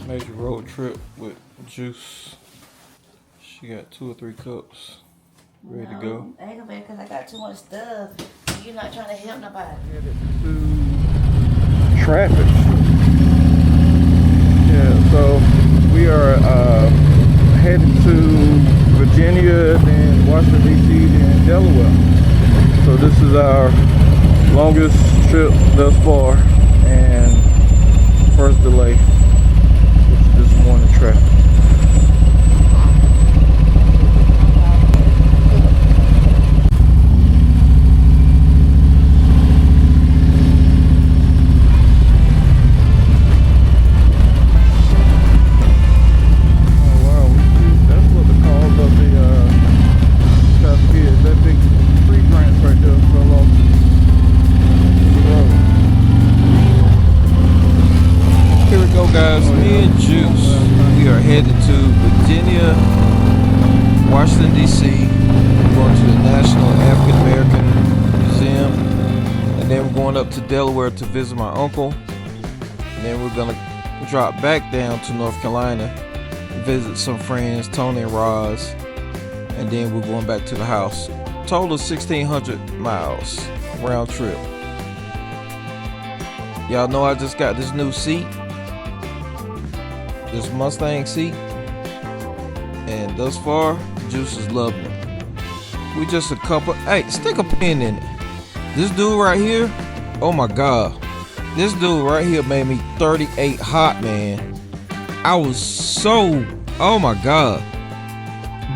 Major road trip with Juice. She got 2 or 3 cups ready to go. Ain't gonna be because I got too much stuff. You're not trying to help nobody. Traffic. Yeah, so we are headed to Virginia, then Washington D.C., then Delaware. So this is our longest trip thus far and first delay with this morning traffic. Guys, me and Juice, we are headed to Virginia, Washington D.C. We're going to the National African American Museum, and then we're going up to Delaware to visit my uncle, and then we're gonna drop back down to North Carolina and visit some friends, Tony and Roz, and then we're going back to the house. Total 1,600 miles round trip. Y'all know I just got this new seat. This Mustang seat, and thus far Juice is loving it. We just a couple. Hey, stick a pin in it. This dude right here, oh my god, this dude right here made me 38 hot, man. I was so, oh my god.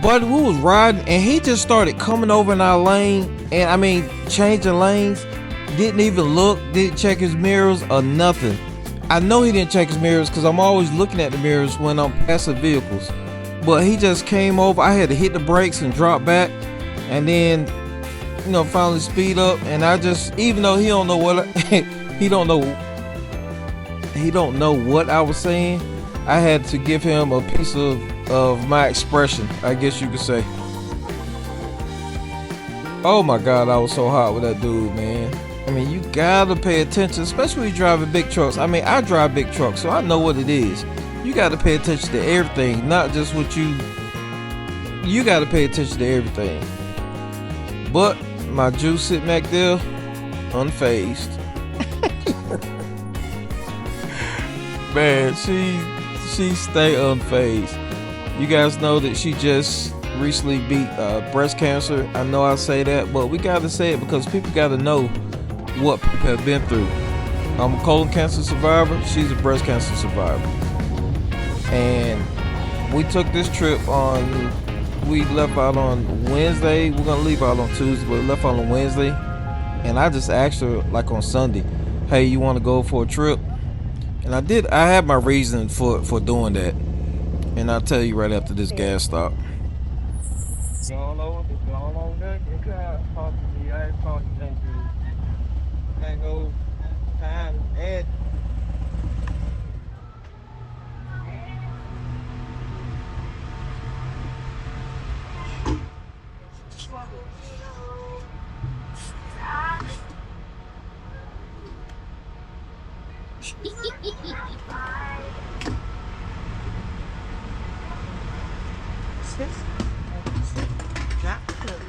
But we was riding and he just started coming over in our lane, and I mean changing lanes, didn't even look, didn't check his mirrors or nothing. I know he didn't check his mirrors because I'm always looking at the mirrors when I'm passing vehicles. But he just came over. I had to hit the brakes and drop back, and then, you know, finally speed up. And I just, even though he don't know what he don't know what I was saying, I had to give him a piece of my expression, I guess you could say. Oh my god, I was so hot with that dude, man. I mean, you gotta pay attention, especially when you're driving big trucks. I mean, I drive big trucks, so I know what it is. You gotta pay attention to everything, not just what you gotta pay attention to everything. But my Juice sitting back there, unfazed. Man, she stay unfazed. You guys know that she just recently beat breast cancer. I know I say that, but we gotta say it because people gotta know what people have been through. I'm a colon cancer survivor. She's a breast cancer survivor. And we took this trip on, we left out on Wednesday. We're gonna leave out on Tuesday, but we left out on Wednesday. And I just asked her like on Sunday, hey, you wanna go for a trip? And I had my reason for doing that. And I'll tell you right after this gas stop.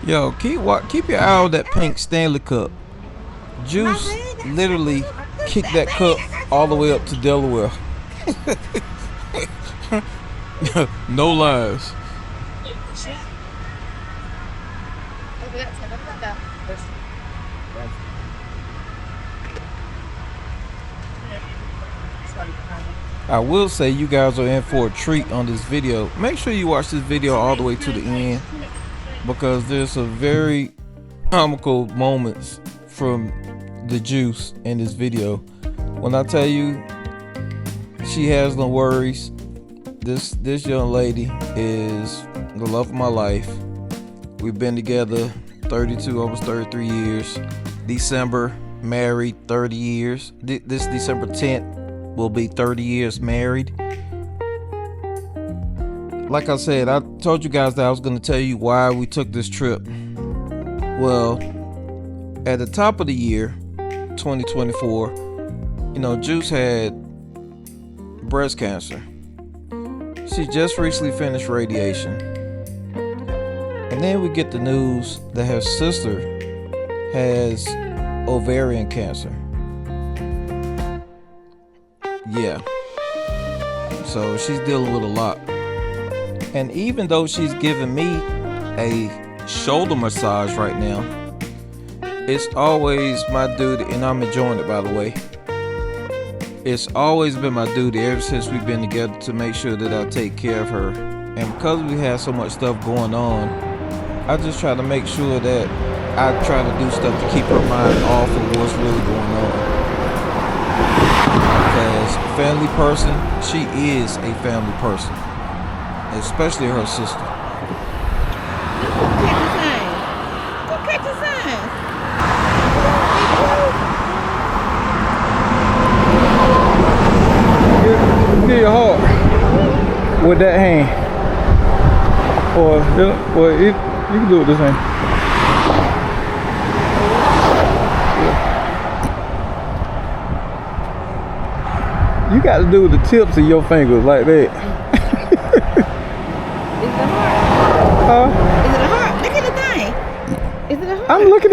Yo, keep your eye on that pink Stanley cup. Juice literally kicked that cup all the way up to Delaware. No lies. I will say you guys are in for a treat on this video. Make sure you watch this video all the way to the end, because there's some very comical moments from the Juice in this video. When I tell you she has no worries, this young lady is the love of my life. We've been together 32, almost 33 years. December, married 30 years. This December 10th will be 30 years married. Like I said, I told you guys that I was going to tell you why we took this trip. Well, at the top of the year 2024, you know, Juice had breast cancer, She just recently finished radiation. And then we get the news that her sister has ovarian cancer. Yeah. So she's dealing with a lot. And even though she's giving me a shoulder massage right now, it's always my duty, and I'm enjoying it, by the way. It's always been my duty ever since we've been together to make sure that I take care of her. And because we have so much stuff going on, I just try to make sure that I try to do stuff to keep her mind off of what's really going on. Because family person, she is a family person. Especially her sister. Look at the sign. Get your heart with that hand. Or you can do it this hand. You got to do the tips of your fingers like that. Is it a heart? Is it a heart? Look at the thing. Is it a heart? I'm looking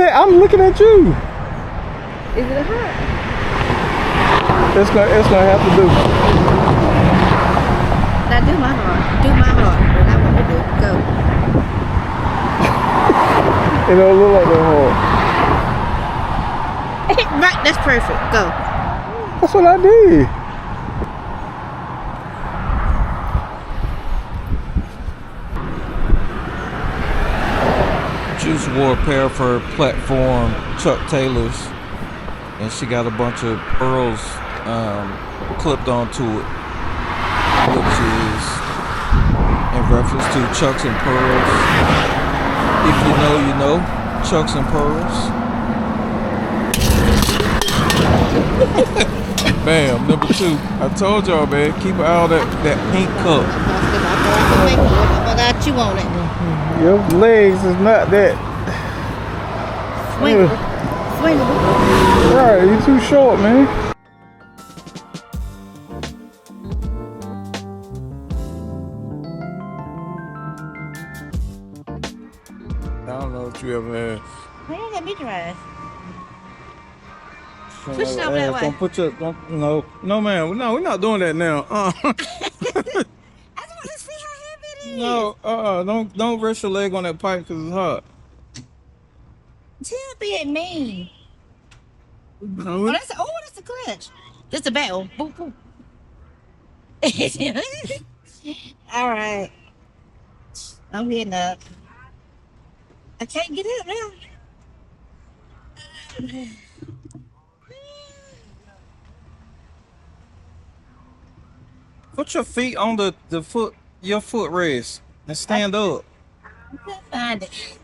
at you. Is it a heart? It's gonna have to do. Now do my heart. Do my heart. What I want to do. Go. It don't look like that hard. Right, that's perfect. Go. That's what I did. Juice wore a pair of her platform Chuck Taylors, and she got a bunch of pearls clipped onto it, which is in reference to Chucks and Pearls. If you know, you know. Chucks and Pearls. Bam, number 2. I told y'all, man, keep out that pink cup. I got you on it. Your legs is not that. Swing. Right, you too short, man. I don't know what you ever had. Man, you got me dry. Push it over that way. Don't put your, no, man, no, we're not doing that now. I just want to see how heavy it is. No, don't rest your leg on that pipe because it's hot. Tell me at me. No, That's the clutch. That's the bell. Boop, boop. All right. I'm getting up. I can't get up now. Put your feet on your footrest and stand up. I can't find it.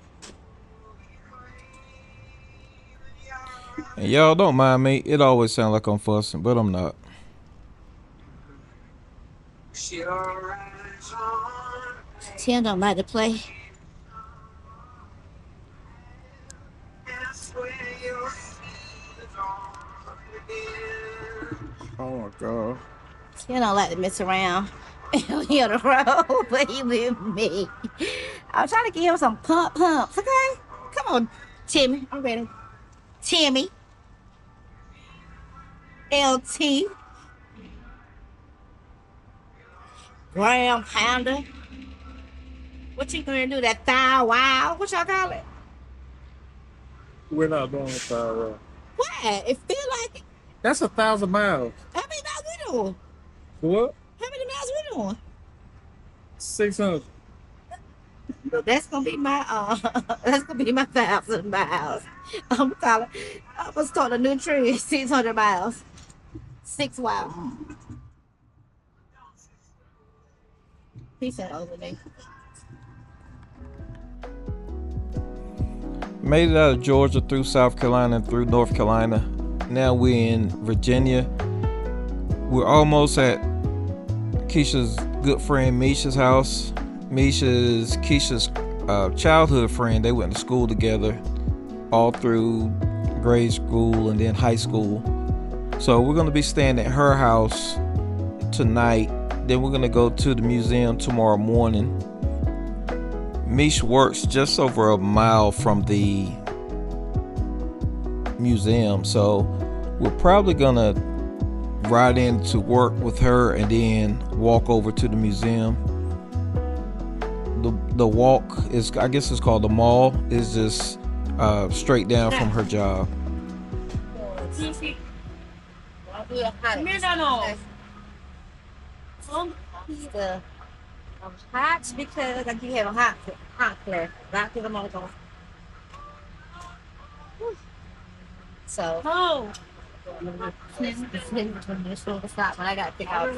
And y'all don't mind me. It always sounds like I'm fussing, but I'm not. Tim don't like to play. oh my God. Tim don't like to mess around. He on the road, but he with me. I'm trying to give him some pumps, okay? Come on, Timmy. I'm ready. Timmy. LT. Ground pounder. What you gonna do? That thigh wow? What y'all call it? We're not doing it that way. What? It feel like it. That's 1,000 miles. How many miles we doing? What? How many miles we doing? 600. That's gonna be my 1,000 miles. I'm gonna start a new trend. 600 miles. 6 wow. He said over me. Made it out of Georgia through South Carolina and through North Carolina. Now we're in Virginia. We're almost at Keisha's good friend Misha's house. Keisha's childhood friend. They went to school together all through grade school and then high school. So we're going to be staying at her house tonight Then we're gonna go to the museum tomorrow morning. Mish works just over a mile from the museum, so we're probably gonna ride in to work with her and then walk over to the museum. The walk is, I guess it's called the mall, is just straight down from her job. The hot because like you have a hot flare right through the motor. So stop when I got to pick out.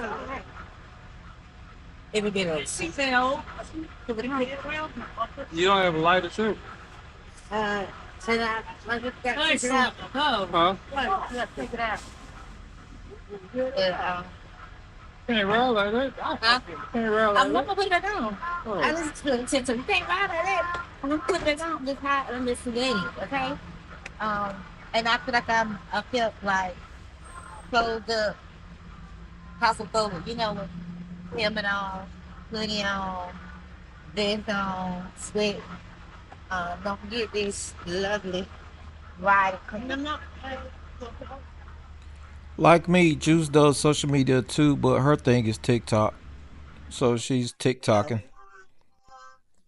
It would be like You don't have a lighter too? so that like we got to pick it out. Huh? Pick it out. Can't roll like that. Huh? Can't roll like I'm not gonna put it on. Oh. I listen to it so you can't ride like that. I'm gonna put it on this hot and this lady, okay? And I feel like I felt like closed up, claustrophobic, you know, with helmet on, hoodie on, vest on, sweat. Don't forget this lovely ride. I'm not. Like me, Juice does social media too, but her thing is TikTok. So she's TikToking.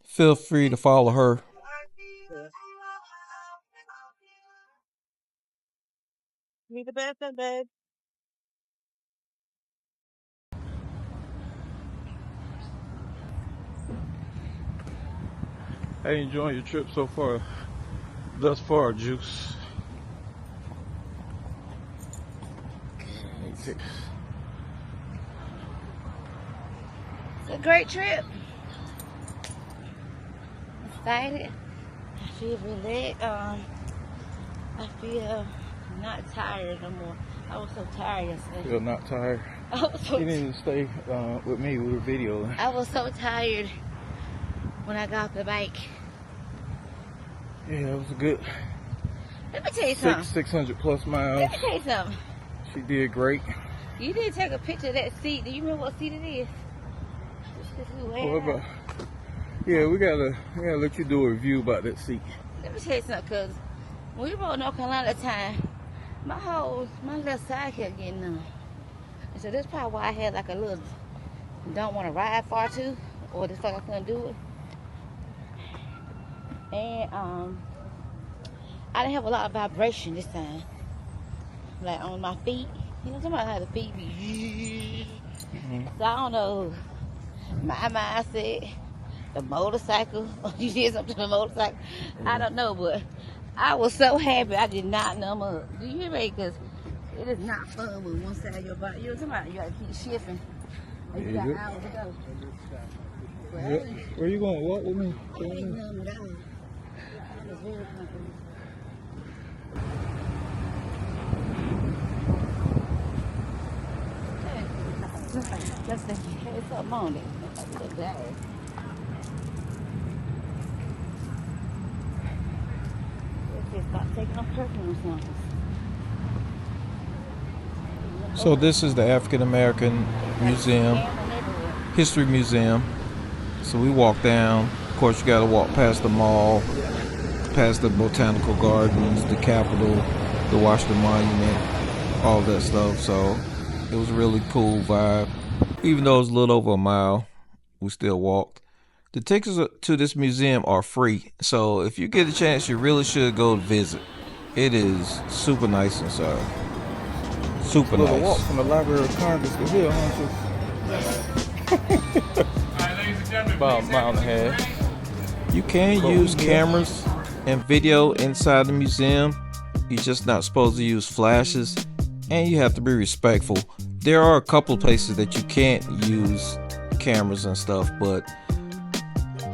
Feel free to follow her. Be the best, babe. How you enjoying your trip so far? Thus far, Juice. It's a great trip. Excited. I feel relaxed. I feel not tired no more. I was so tired yesterday. Feel not tired? I was so You need to stay with me with a video. I was so tired when I got off the bike. Yeah, it was a good Let me tell you something. 600 plus miles. Let me tell you something. She did great. You did take a picture of that seat. Do you remember what seat it is? This is way What out. about? Yeah, we gotta let you do a review about that seat. Let me tell you something, cause when we rode North Carolina at the time, my left side kept getting numb. And so that's probably why I had like a little don't want to ride far too, or just like I couldn't do it. And I didn't have a lot of vibration this time, like on my feet. You know, somebody had the feet be. So I don't know. My mindset, the motorcycle. You did something to the motorcycle. I don't know, but I was so happy I did not numb up. Do you hear me? Because it is not fun with one side of your body. You know, somebody you got to keep shifting. And you got hours to go. Yep. Where you going? Walk with me? I ain't numb at all. I was very comfortable. Let's think. Hey, something on it. Look at that. Let's just stop taking off perfume samples. So this is the African American Museum, History Museum. So we walk down. Of course, you got to walk past the mall, past the Botanical Gardens, the Capitol, the Washington Monument, all that stuff. So it was a really cool vibe. Even though it was a little over a mile, we still walked. The tickets to this museum are free. So if you get a chance, you really should go visit. It is super nice inside. Super A little nice. walk from the Library of Congress to here, huh? About a mile and a half. You can use cameras and video inside the museum. You're just not supposed to use flashes, and you have to be respectful. There are a couple places that you can't use cameras and stuff, but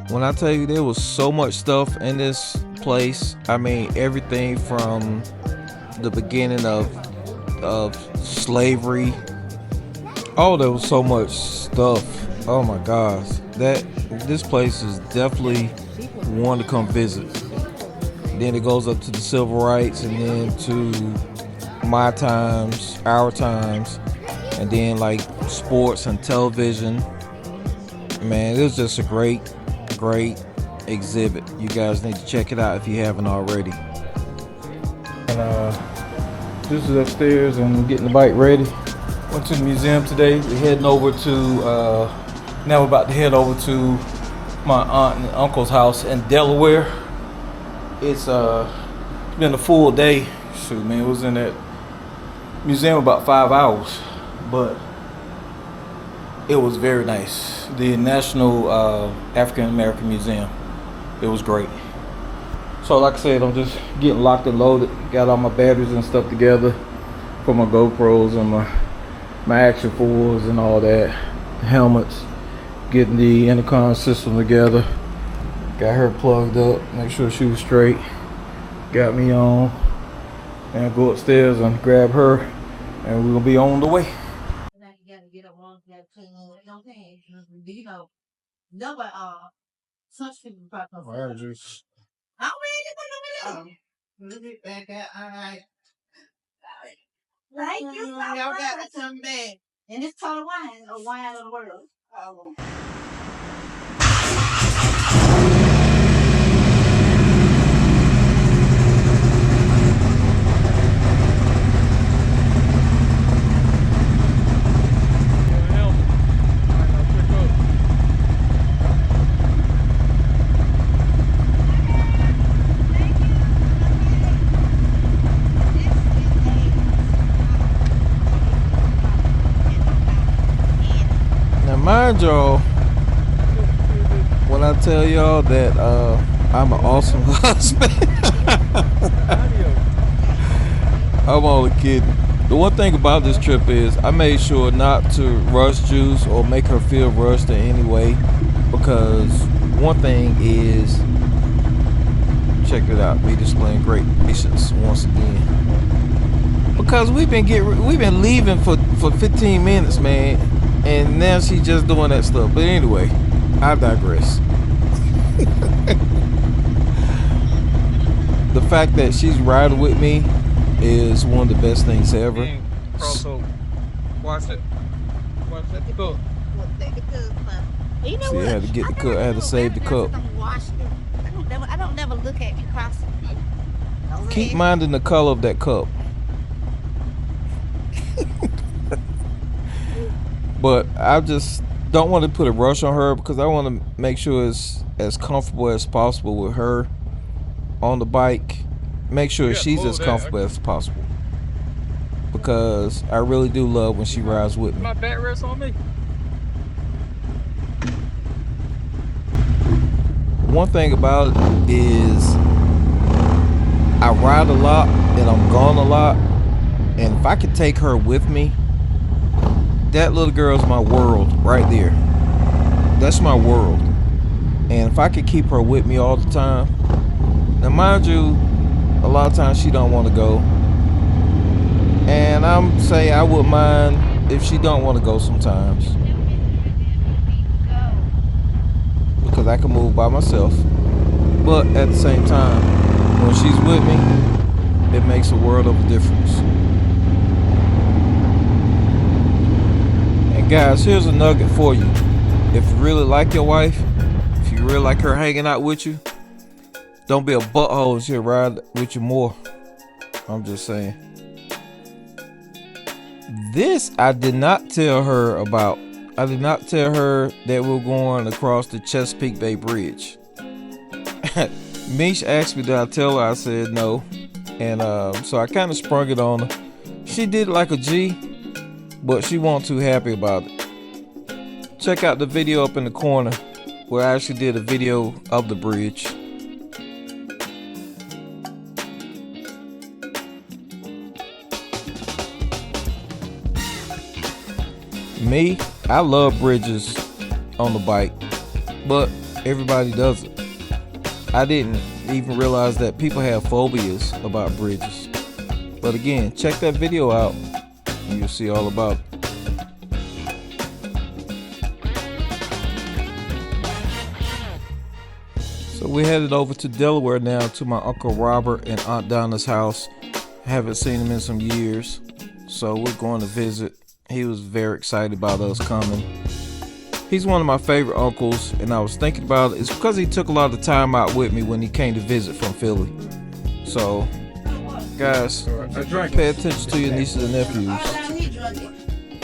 when I tell you there was so much stuff in this place, I mean everything from the beginning of slavery. Oh, there was so much stuff. Oh my gosh, this place is definitely one to come visit. Then it goes up to the civil rights, and then to my times, our times, and then like sports and television. Man, it was just a great exhibit. You guys need to check it out if you haven't already. And this is upstairs and we're getting the bike ready. Went to the museum today. We're heading over to, now we're about to head over to my aunt and uncle's house in Delaware. It's been a full day. Shoot, man, it was in that museum about 5 hours, but it was very nice. The National African American Museum. It was great. So like I said, I'm just getting locked and loaded. Got all my batteries and stuff together for my GoPros and my Action 4s and all that. Helmets. Getting the intercom system together. Got her plugged up. Make sure she was straight. Got me on. And go upstairs and grab her. And we're gonna be on the way. Orange juice. Thank you. Y'all got to come back. And it's called wine, a wine of the world. Mind y'all, when I tell y'all that I'm an awesome husband, I'm only kidding. The one thing about this trip is I made sure not to rush Juice or make her feel rushed in any way, because one thing is, check it out, me displaying great patience once again, because we've been leaving for 15 minutes, man. And now she's just doing that stuff. But anyway, I digress. The fact that she's riding with me is one of the best things ever. Watch it. Watch it. Cool. You know See, what? I had to get the cup. I had to save the cup. I don't never look at you cross. Keep minding the color of that cup. But I just don't want to put a rush on her, because I want to make sure it's as comfortable as possible with her on the bike. Make sure she's as comfortable as possible, because I really do love when she rides with me. My back rests on me. One thing about it is I ride a lot and I'm gone a lot, and if I could take her with me, that little girl's my world right there. That's my world. And if I could keep her with me all the time, now mind you, a lot of times she don't want to go, and I'm saying I wouldn't mind if she don't want to go sometimes, because I can move by myself. But at the same time, when she's with me, it makes a world of a difference. Guys, here's a nugget for you. If you really like your wife, if you really like her hanging out with you, don't be a butthole and she'll ride with you more. I'm just saying. This I did not tell her about. I did not tell her that we're going across the Chesapeake Bay Bridge. Mish asked me, did I tell her? I said no. And so I kind of sprung it on her. She did like a G, but she wasn't too happy about it. Check out the video up in the corner where I actually did a video of the bridge. Me, I love bridges on the bike, but everybody doesn't. I didn't even realize that people have phobias about bridges. But again, check that video out and you'll see all about it. So we headed over to Delaware now, to my Uncle Robert and Aunt Donna's house. Haven't seen them in some years, so we're going to visit He was very excited about us coming. He's one of my favorite uncles, and I was thinking about it. It's because he took a lot of time out with me when he came to visit from Philly. So, guys, pay attention to your nieces and nephews.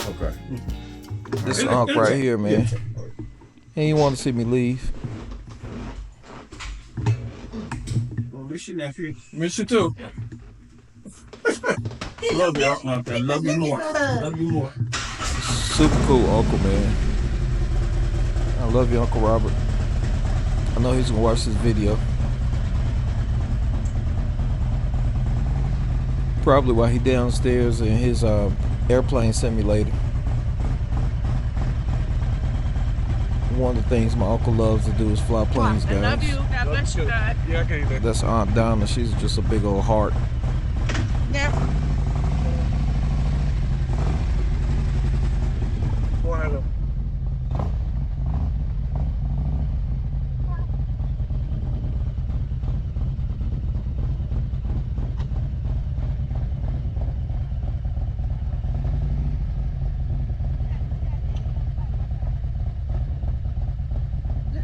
Okay. This uncle right here, man. He didn't want to see me leave. Well, miss your nephew. Miss you too. Love you, uncle. Love you more. Love you more. Super cool uncle, man. I love you, Uncle Robert. I know he's gonna watch this video. Probably while he downstairs in his airplane simulator. One of the things my uncle loves to do is fly planes, guys. I love you. God bless you, God. Yeah, I can't do That's Aunt Donna. She's just a big old heart. Yeah.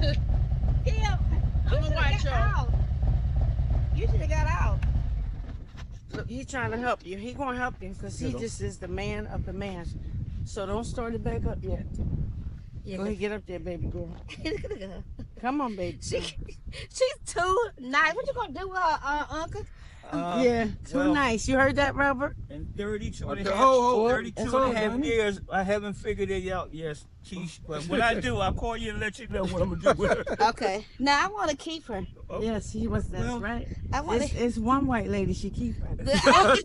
that. I'm gonna watch y'all. You should have got out. Look, he's trying to help you. He gonna help you because he just is the man of the man. So don't start it back up yet. Yeah, Go ahead, get up there, baby girl. look at her. Come on, baby. She's too nice. What you gonna do, Uncle? Yeah, too well- nice. You heard that, Robert? In 32 and a Okay, half, hold. 32 That's and all, a half Donnie. years, I haven't figured it out yet, Keesh. But when I do, I'll call you and let you know what I'm going to do with her. Okay. Now I want to keep her. Yes, he was. That's Well, right. I want It's one white lady. She keep her. to.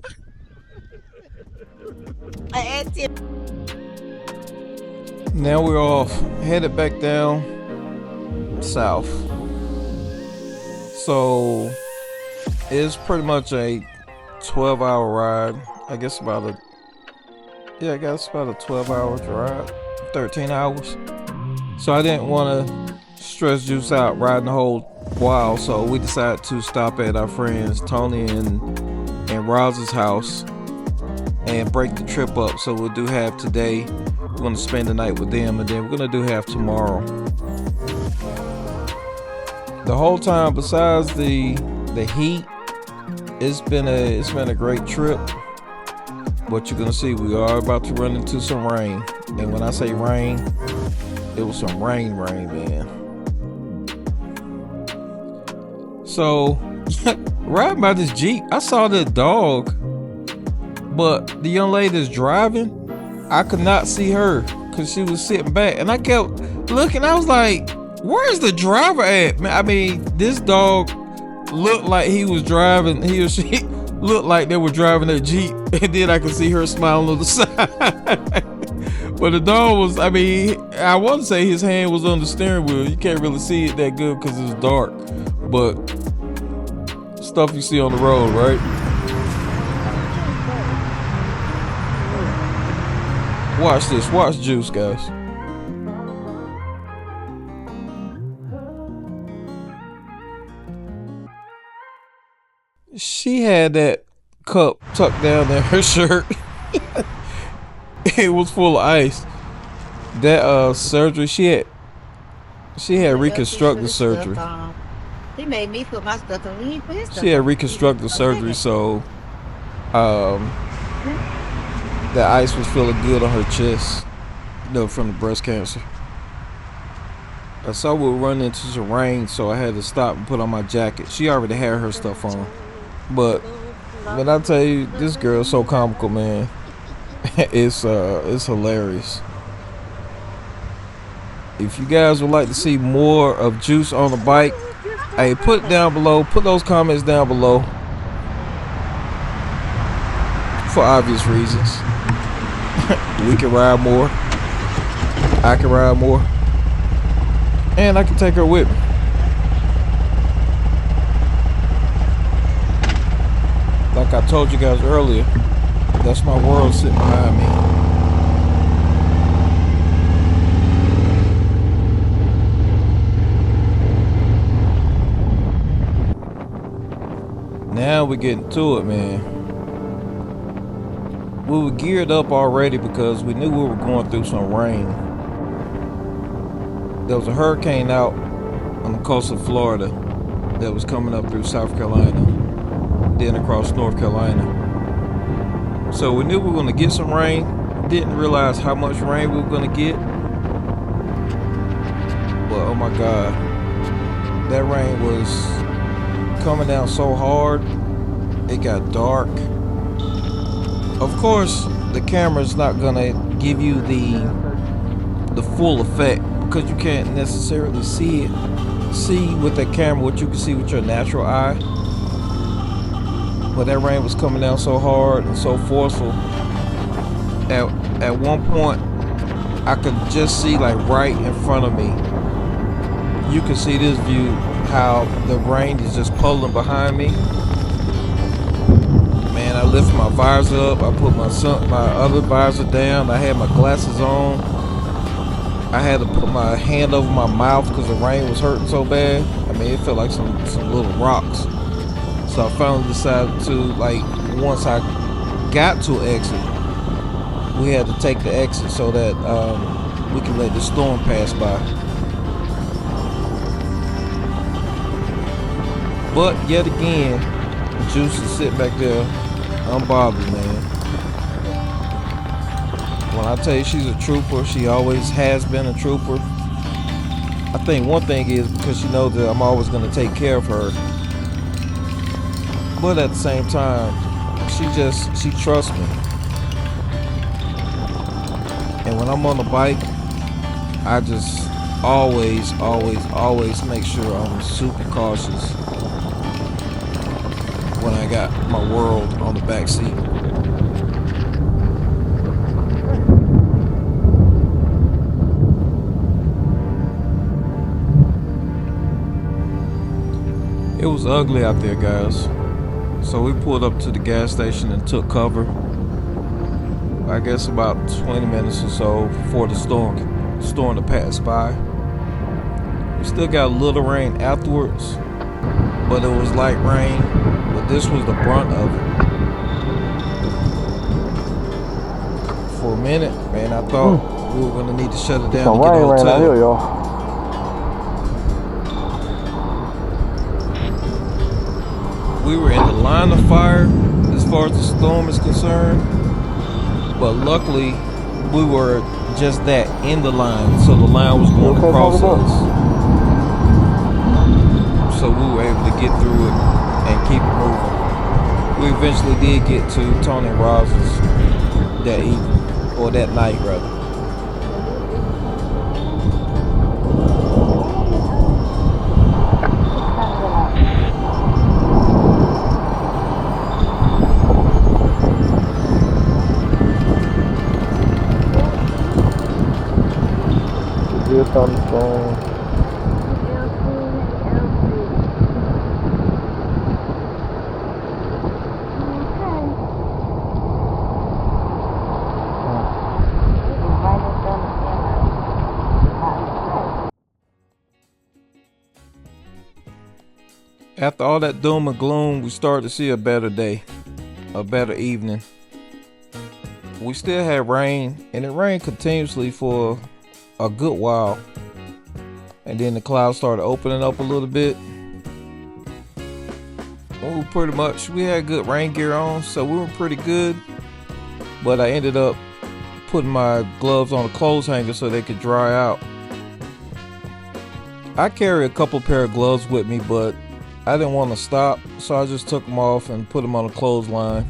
I asked him. Now we're off, headed back down south. So it's pretty much a 12-hour ride. I guess about a 12-hour drive, 13 hours. So I didn't want to stress Juice out riding the whole while, so we decided to stop at our friends Tony and Roz's house and break the trip up. So we'll do half today. We're gonna spend the night with them, and then we're gonna do half tomorrow. The whole time, besides the heat, it's been a great trip. But you're gonna see, we are about to run into some rain, and when I say rain, it was some rain, man. So riding by this Jeep, I saw that dog, but the young lady that's driving, I could not see her because she was sitting back, and I kept looking. I was like, where's the driver at, man? I mean, this dog looked like he was driving, he or she looked like they were driving that Jeep, and then I could see her smiling on the side. But the dog was, I mean, I want to say his hand was on the steering wheel. You can't really see it that good because it's dark, but stuff you see on the road, right? Watch this. Watch Juice, guys. She had that cup tucked down in her shirt. It was full of ice. That surgery, she had reconstructive surgery. He made me put my stuff on. He put his stuff She had on. reconstructive surgery, so the ice was feeling good on her chest, from the breast cancer. I saw we were running into some rain, so I had to stop and put on my jacket. She already had her stuff on, but when I tell you, this girl's so comical, man. It's hilarious. If you guys would like to see more of Juice on the bike, hey, put it down below. Put those comments down below. For obvious reasons. We can ride more. I can ride more. And I can take her with me. Like I told you guys earlier, that's my world sitting behind me. Now we're getting to it, man. we were geared up already because we knew we were going through some rain. There was a hurricane out on the coast of Florida that was coming up through South Carolina, then across North Carolina. So we knew we were going to get some rain. Didn't realize how much rain we were going to get. But oh my God, that rain was coming down so hard. It got dark. Of course, the camera's not going to give you the full effect because you can't necessarily see with that camera what you can see with your natural eye. But that rain was coming down so hard and so forceful. At one point, I could just see like right in front of me. You can see this view, how the rain is just pulling behind me. Man, I lifted my visor up. I put my other visor down. I had my glasses on. I had to put my hand over my mouth because the rain was hurting so bad. I mean, it felt like some little rocks. So I finally decided to, like, once I got to exit, we had to take the exit so that we could let the storm pass by. But yet again, Juice is sitting back there unbothered, man. When I tell you she's a trooper, she always has been a trooper. I think one thing is because she knows that I'm always going to take care of her. But at the same time, she trusts me. And when I'm on the bike, I just always make sure I'm super cautious when I got my world on the back seat. It was ugly out there, guys. So we pulled up to the gas station and took cover. I guess about 20 minutes or so before the storm to pass by. We still got a little rain afterwards, but it was light rain. But this was the brunt of it. For a minute, man, I thought we were gonna need to shut it down to get a hotel. Here, y'all. We were in the line of fire as far as the storm is concerned, but luckily we were just that, in the line, so the line was going across us, so we were able to get through it and keep it moving. We eventually did get to Tony and Roz's that evening, or that night rather. Thunderstorm. After all that doom and gloom, we started to see a better day, a better evening. We still had rain, and it rained continuously for a good while, and then the clouds started opening up a little bit. We had good rain gear on, so we were pretty good, but I ended up putting my gloves on a clothes hanger so they could dry out. I carry a couple pair of gloves with me, but I didn't want to stop, so I just took them off and put them on a clothesline.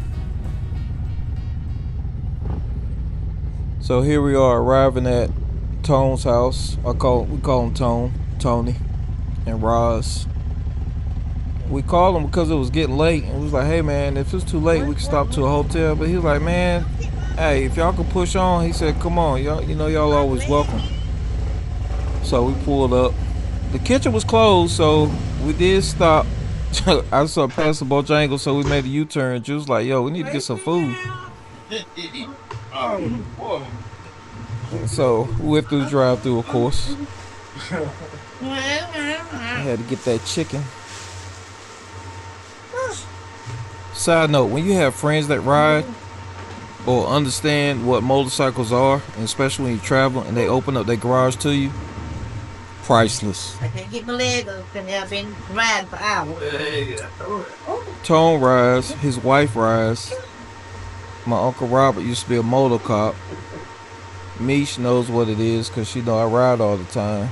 So here we are arriving at Tone's house. We call him Tony, and Roz. We called him because it was getting late, and we was like, hey man, if it's too late, we can stop to a hotel. But he was like, man, hey, if y'all can push on, he said, come on, y'all, y'all always welcome. So we pulled up. The kitchen was closed, so we did stop. I saw past the Bojangles, so we made a U-turn. Juice was like, yo, we need to get some food. Oh, boy. So we went through the drive-thru, of course. I had to get that chicken. Side note, when you have friends that ride, or understand what motorcycles are, and especially when you travel and they open up their garage to you, priceless. I can't get my leg up and I've been riding for hours. Tone rides, his wife rides. My Uncle Robert used to be a motor cop. Mish knows what it is because she know I ride all the time.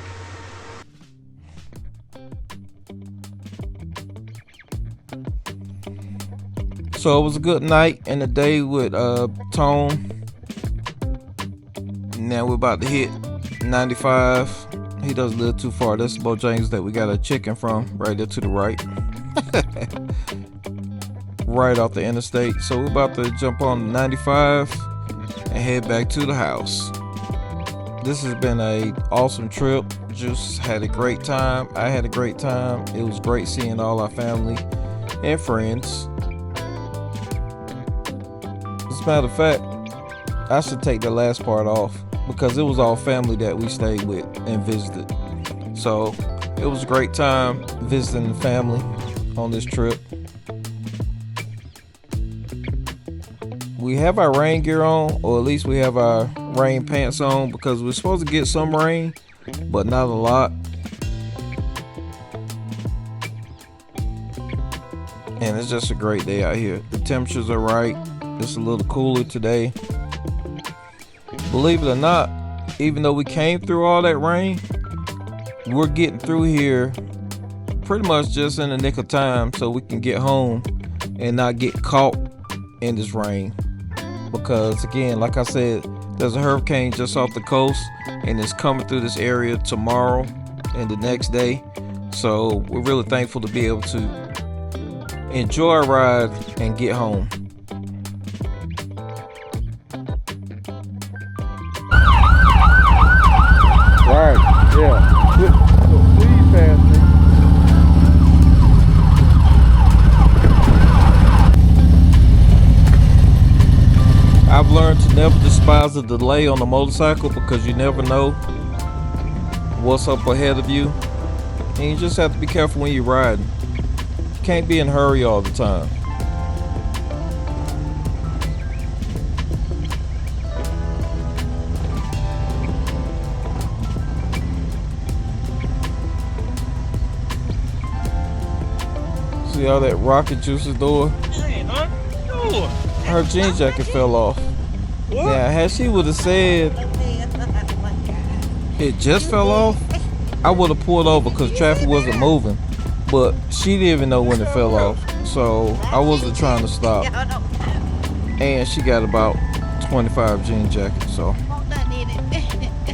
So it was a good night and a day with Tone. Now we're about to hit 95. He doesn't live too far. That's the Bojangles that we got a chicken from right there to the right. Right off the interstate. So we're about to jump on 95 and head back to the house. This has been an awesome trip. Just had a great time. I had a great time. It was great seeing all our family and friends. As a matter of fact, I should take the last part off because it was all family that we stayed with and visited. So it was a great time visiting the family on this trip. We have our rain gear on, or at least we have our rain pants on, because we're supposed to get some rain, but not a lot. And it's just a great day out here. The temperatures are right. It's a little cooler today. Believe it or not, even though we came through all that rain, we're getting through here pretty much just in the nick of time so we can get home and not get caught in this rain. Because again, like I said, there's a hurricane just off the coast and it's coming through this area tomorrow and the next day. So we're really thankful to be able to enjoy our ride and get home. Right, yeah. Please pass me. I've learned to never despise a delay on a motorcycle because you never know what's up ahead of you. And you just have to be careful when you're riding. You can't be in a hurry all the time. See how that rocket juice is doing? Her jean jacket fell off. What? Now, had she would have said it just fell off, I would have pulled over because traffic wasn't moving. But she didn't even know when it fell off, so I wasn't trying to stop. And she got about 25 jean jackets. So,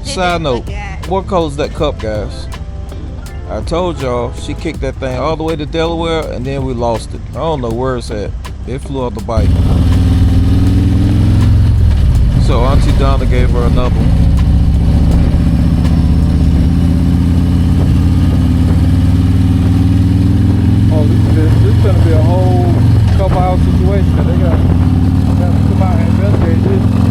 side note, what color is that cup, guys? I told y'all she kicked that thing all the way to Delaware and then we lost it. I don't know where it's at. It flew off the bike. So Auntie Donna gave her another one. Oh, this is gonna be a whole couple hour situation. They got to come out and investigate this.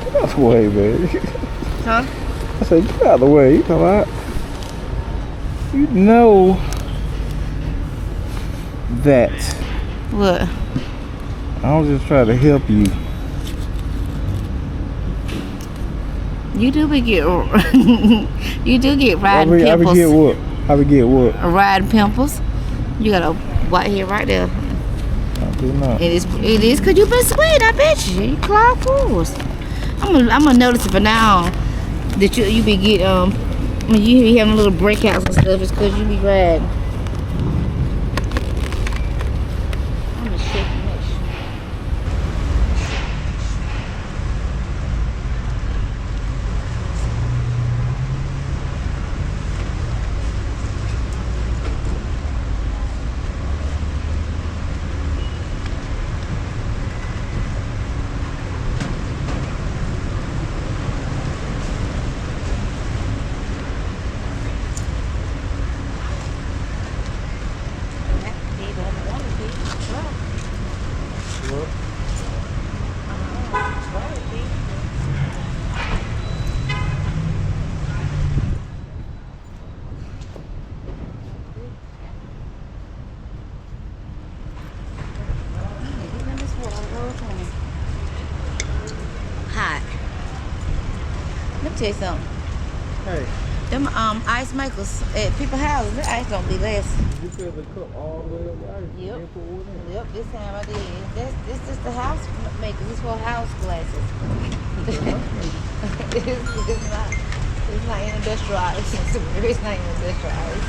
Get out the way, man. Huh? I said, get out of the way. You come out. You know that. What? I was just trying to help you. You do be get you do get riding I pimples. would get what? I would get what? Riding pimples. You got a white hair right there. I do not. It is cause you been sweating, I bet you. You clogged pools. I'm gonna notice it for now that you be get when you be having little breakouts and stuff. It's cause you be riding. tell you something. Hey, Them ice makers at people's houses, the ice don't be less. you fill the cup all the way up the ice. Yep. Then put water in. Yep, this time I did. This is the house maker. This for house glasses. It's not in industrial ice. It's not in industrial ice.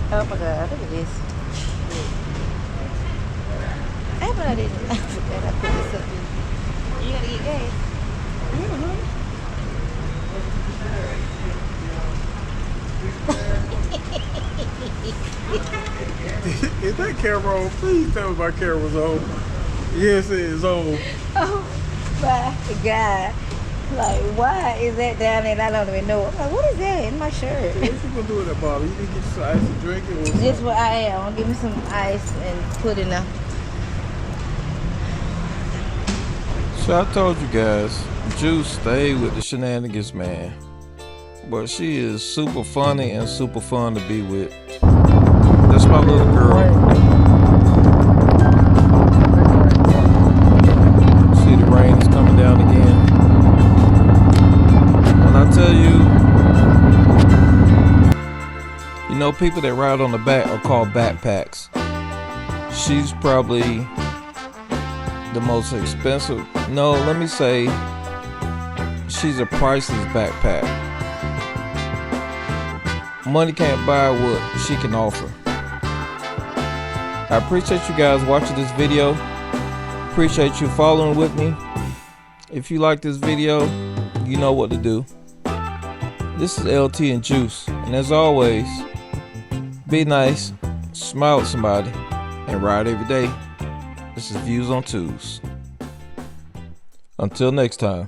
Oh my god, look at this. Hey, but I didn't. I forgot I put this up in. You gotta get gas. Is that camera on? Please tell me my camera's on. Yes, it is on. Oh my god. Like, why is that down there and I don't even know? I'm like, what is that in my shirt? What you gonna do with that bottle? You need to get you some ice and drink it? Or Just something? what I am. Give me some ice and put in there. So I told you guys, Juice stayed with the shenanigans, man. But she is super funny and super fun to be with. That's my little girl. See, the rain is coming down again. When I tell you, you know, people that ride on the back are called backpacks. She's probably the most expensive. No, let me say, she's a priceless backpack. Money can't buy what she can offer. I appreciate you guys watching this video. Appreciate you following with me. If you like this video, you know what to do. This is LT and Juice, and as always, be nice, smile at somebody, and ride every day. This is Views on Twos. Until next time.